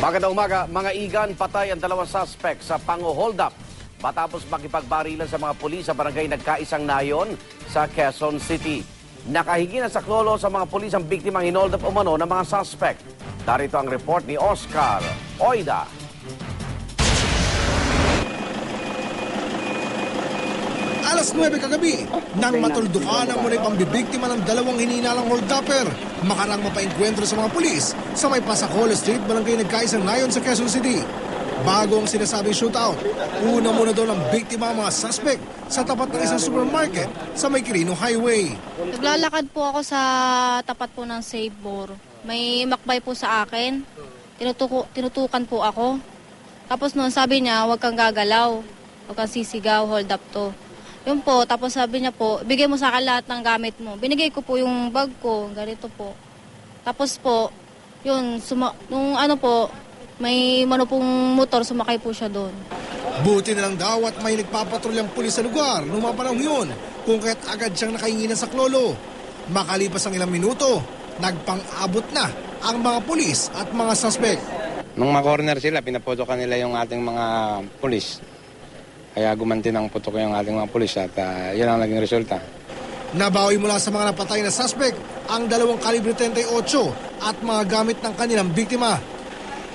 Magandang umaga, mga igan, patay ang dalawang suspect sa hold up matapos makipagbarilan sa mga pulis sa barangay Nagkaisang Nayon sa Quezon City. Nakahingi na sa klolo sa mga pulis ang biktimang hinold up umano ng mga suspect. Darito ang report ni Oscar Oida. Alas 9 kagabi, nang matuldukan ang muna'y pambibiktima ng dalawang hininalang hold-upper, makarang mapainkwentro sa mga pulis sa may Pasacolo Street, barangay Nagkaisang Nayon sa Quezon City. Bago ang sinasabing shootout, una muna daw ng biktima ang mga suspect sa tapat ng isang supermarket sa may Quirino Highway. Naglalakad po ako sa tapat po ng Save More. May makbay po sa akin. Tinutukan po ako. Tapos noon sabi niya, huwag kang gagalaw, huwag kang sisigaw, hold up to. Yun po, tapos sabi niya po, bigay mo sa akin lahat ng gamit mo. Binigay ko po yung bag ko, ganito po. Tapos po, yun, nung ano po, may pong motor, sumakay po siya doon. Buti na lang daw at may nagpapatrulyang pulis sa lugar noong mga panahon yun, kung kaya't agad siyang nakahinginan sa klolo. Makalipas ang ilang minuto, nagpang-abot na ang mga pulis at mga suspect. Nung ma-corner sila, pinapotokan nila yung ating mga pulis. Kaya gumanti ng putok yung ating mga pulis at yun ang naging resulta. Nabawi mula sa mga napatay na suspect ang dalawang kalibre 38 at mga gamit ng kanilang biktima.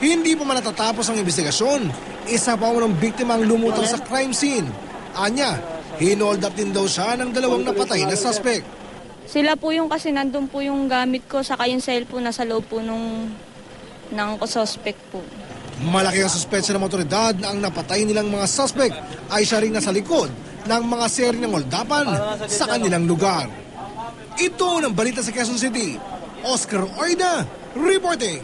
Hindi pa man natatapos ang investigasyon, isa pa unang biktima ang lumutang sa crime scene. Anya, hinold up din daw siya ng dalawang napatay na suspect. Sila po yung kasi nandun po yung gamit ko saka yung cellphone nasa loob po ng suspect po. Malaki ang suspetsya ng otoridad na ang napatay nilang mga suspect ay siya rin nasa likod ng mga seri ng holdapan sa kanilang lugar. Ito ang balita sa Quezon City. Oscar Oida, reporting.